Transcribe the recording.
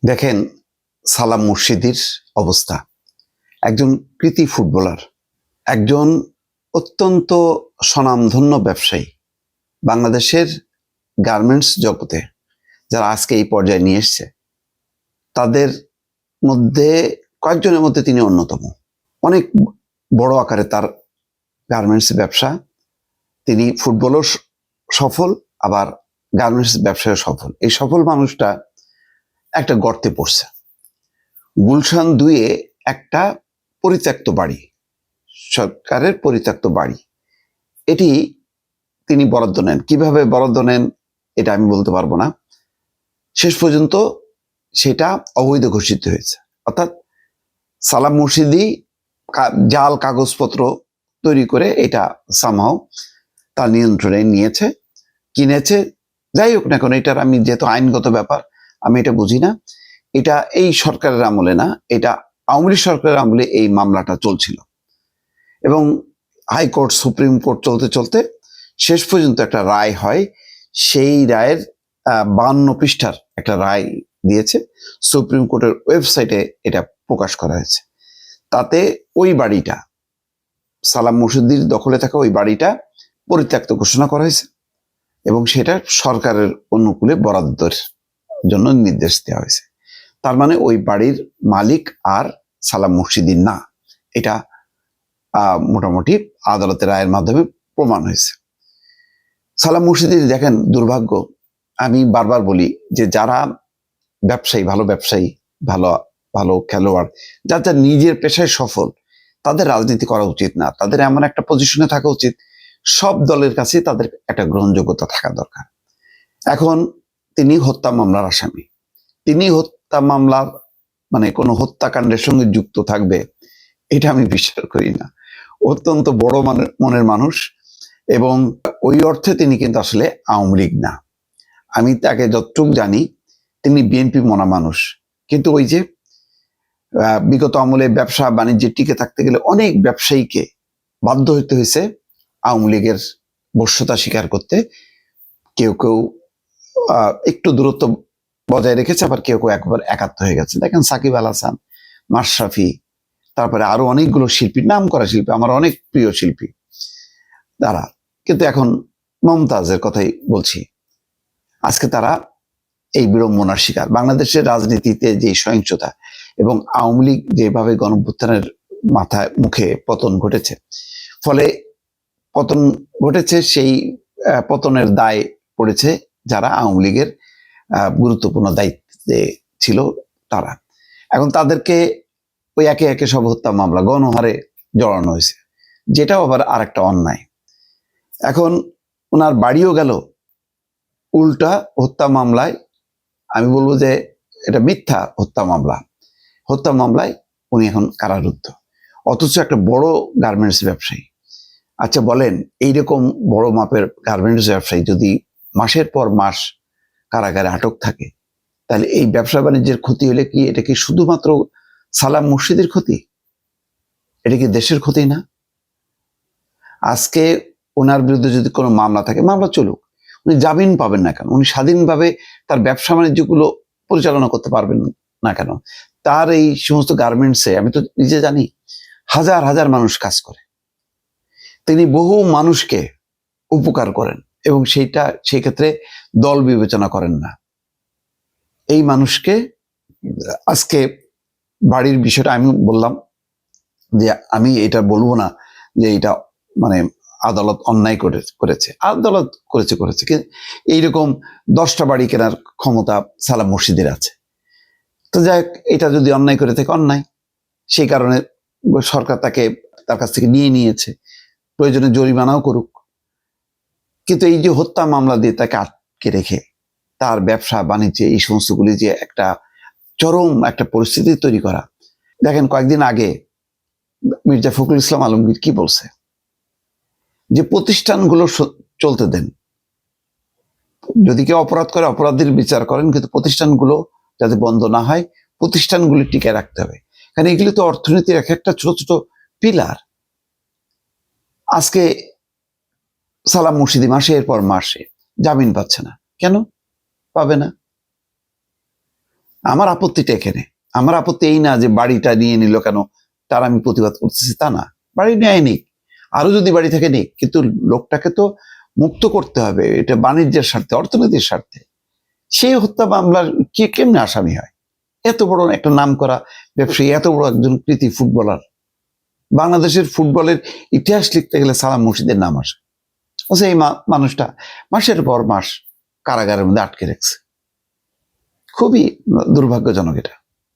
দেখেন সালাম মুর্শিদির অবস্থা। একজন কৃতি ফুটবলার, একজন অত্যন্ত স্বনামধন্য ব্যবসায়ী, বাংলাদেশের গার্মেন্টস জগতে যারা আজকে এই পর্যায়ে নিয়ে এসছে তাদের মধ্যে কয়েকজনের মধ্যে তিনি অন্যতম। অনেক বড় আকারে তার গার্মেন্টস ব্যবসা, তিনি ফুটবলও সফল, আবার গার্মেন্টস ব্যবসায় সফল। এই সফল মানুষটা একটা গর্তে পড়ছে। গুলশান 2-এ একটা পরিত্যক্ত বাড়ি, সরকারের পরিত্যক্ত বাড়ি, এটি তিনি বরাদ্দ নেন। কিভাবে বরাদ্দ নেন এটা আমি বলতে পারবো না। শেষ পর্যন্ত সেটা অবৈধ ঘোষিত হয়েছে, অর্থাৎ সালাম মুর্শিদি জাল কাগজপত্র তৈরি করে এটা সামহাও তার নিয়ন্ত্রণে নিয়েছে, কিনেছে। যাই হোক না কেন, এটার আমি যেহেতু আইনগত ব্যাপার আমি এটা বুঝি না। এটা এই সরকারের আমলে না, এটা আওয়ামী লীগ সরকারের আমলে এই মামলাটা চলছিল এবং হাইকোর্ট, সুপ্রিম কোর্ট চলতে চলতে শেষ পর্যন্ত একটা রায় হয়। সেই রায়ের 52 পৃষ্ঠার একটা রায় দিয়েছে, সুপ্রিম কোর্টের ওয়েবসাইটে এটা প্রকাশ করা হয়েছে। তাতে ওই বাড়িটা, সালাম মুর্শিদির দখলে থাকা ওই বাড়িটা পরিত্যক্ত ঘোষণা করা হয়েছে এবং সেটা সরকারের অনুকূলে বরাদ্দের জন্য নির্দেশ দেওয়া হয়েছে। তার মানে ওই বাড়ির মালিক আর সালাম মুর্শিদি না, এটা মোটামুটি আদালতের রায়ের মাধ্যমে প্রমাণ হয়েছে। সালাম মুর্শিদির দেখেন দুর্ভাগ্য, আমি বারবার বলি যে যারা ব্যবসায়ী, ভালো ব্যবসায়ী, ভালো ভালো খেলোয়াড়, যার যার নিজের পেশায় সফল, তাদের রাজনীতি করা উচিত না। তাদের এমন একটা পজিশনে থাকা উচিত, সব দলের কাছে তাদের একটা গ্রহণযোগ্যতা থাকা দরকার। এখন তিনি হত্যা মামলার আসামি, তিনি হত্যা মামলার মানে কোনো হত্যাকাণ্ডের সঙ্গে যুক্ত থাকবে এটা আমি বিশ্বাস করি না। অত্যন্ত বড় মনের মানুষ এবং ওই অর্থে তিনি কিন্তু আসলে আওয়ামী লীগ না। আমি তাকে যতটুকু জানি তিনি বিএনপি মনা মানুষ, কিন্তু ওই যে বিগত আমলে ব্যবসা বাণিজ্যে টিকে থাকতে গেলে অনেক ব্যবসায়ীকে বাধ্য হইতে হয়েছে আওয়ামী লীগের বশ্যতা স্বীকার করতে। কেউ কেউ একটু দূরত্ব বজায় রেখেছে, আবার কেউ কেউ একবার একাত্ম হয়ে গেছে। দেখেন সাকিব আল হাসান, মাশরাফি, তারপরে আরো অনেকগুলো শিল্পী, নাম করা শিল্পী, আমার অনেক প্রিয় শিল্পী তারা, কিন্তু এখন মমতাজের কথাই বলছি, আজকে তারা এই বিড়ম্বনার শিকার। বাংলাদেশের রাজনীতিতে যে সহিংসতা এবং আওয়ামী লীগ যেভাবে গণঅভ্যুত্থানের মাথায় মুখে পতন ঘটেছে, ফলে পতন ঘটেছে, সেই পতনের দায় পড়েছে যারা আওয়ামী লীগের গুরুত্বপূর্ণ দায়িত্বে ছিল তারা। এখন তাদেরকে ওই একে একে সব হত্যা মামলা গণহারে জড়ানো হয়েছে, যেটাও আবার আরেকটা অন্যায়। এখন ওনার বাড়িও গেল উল্টা হত্যা মামলায়। আমি বলবো যে এটা মিথ্যা হত্যা মামলা। হত্যা মামলায় উনি এখন কারারুদ্ধ, অথচ একটা বড় গার্মেন্টস ব্যবসায়ী। আচ্ছা বলেন, এইরকম বড় মাপের গার্মেন্টস ব্যবসায়ী যদি মাসের পর মাস কারাগারে আটক থাকে, তাহলে এই ব্যবসা বাণিজ্যের ক্ষতি হলে কি এটা কি শুধুমাত্র সালাম মুর্শিদের ক্ষতি? এটা কি দেশের ক্ষতি না? আজকে ওনার বিরুদ্ধে যদি কোনো মামলা থাকে, মামলা চলুক, উনি জামিন পাবেন না কেন? উনি স্বাধীনভাবে তার ব্যবসা বাণিজ্যগুলো পরিচালনা করতে পারবেন না কেন? তার এই সমস্ত গার্মেন্টসে আমি তো নিজে জানি হাজার হাজার মানুষ কাজ করে, তিনি বহু মানুষকে উপকার করেন এবং সেই ক্ষেত্রে দল বিবেচনা করেন না। এই মানুষকে আজকে বাড়ির বিষয়টা আমি বললাম যে আমি এটা বলবো না যে এটা মানে আদালত অন্যায় করেছে, আদালত করেছে কিন্তু এইরকম 10টা বাড়ি কেনার ক্ষমতা সালাম মুর্শিদের আছে। তো যাই হোক, এটা যদি অন্যায় করে থাকে অন্যায়, সেই কারণে সরকার তার কাছ থেকে নিয়েছে, প্রয়োজনে জরিমানাও করুক। কিন্তু এই যে হত্যা মামলা দিয়ে তাকে আটকে রেখে তার ব্যবসা বাণিজ্যে এই সমস্তগুলি যে একটা চরম একটা পরিস্থিতি তৈরি করা। দেখেন কয়েকদিন আগে মির্জা ফখরুল ইসলাম আলমগীর কি বলছে, যে প্রতিষ্ঠানগুলো চলতে দেন, যদি কেউ অপরাধ করে অপরাধীর বিচার করেন, কিন্তু প্রতিষ্ঠানগুলো যাতে বন্ধ না হয়, প্রতিষ্ঠানগুলি টিকে রাখতে হবে। কারণ এগুলি তো অর্থনীতির এক একটা ছোট ছোট পিলার। আজকে সালাম মুর্শিদি মাসের পর মাসে জামিন পাচ্ছে না, কেন পাবে না? আমার আপত্তিটা এখানে। আমার আপত্তি এই না যে বাড়িটা নিয়ে নিল কেন, তার আমি প্রতিবাদ করতেছি তা না। বাড়ি নেয় নিক, আরো যদি বাড়ি থেকে নিক, কিন্তু লোকটাকে তো মুক্ত করতে হবে। এটা বাণিজ্যের স্বার্থে, অর্থনীতির স্বার্থে। সেই হত্যা মামলার কেমনে আসামি হয়? এত বড় একটা নাম করা ব্যবসায়ী, এত বড় একজন কৃতি ফুটবলার, বাংলাদেশের ফুটবলের ইতিহাস লিখতে গেলে সালাম মুর্শিদের নাম আসে। অথচ এই মানুষটা মাসের পর মাস কারাগারের মধ্যে আটকে রাখছে। খুবই দুর্ভাগ্যজনক এটা।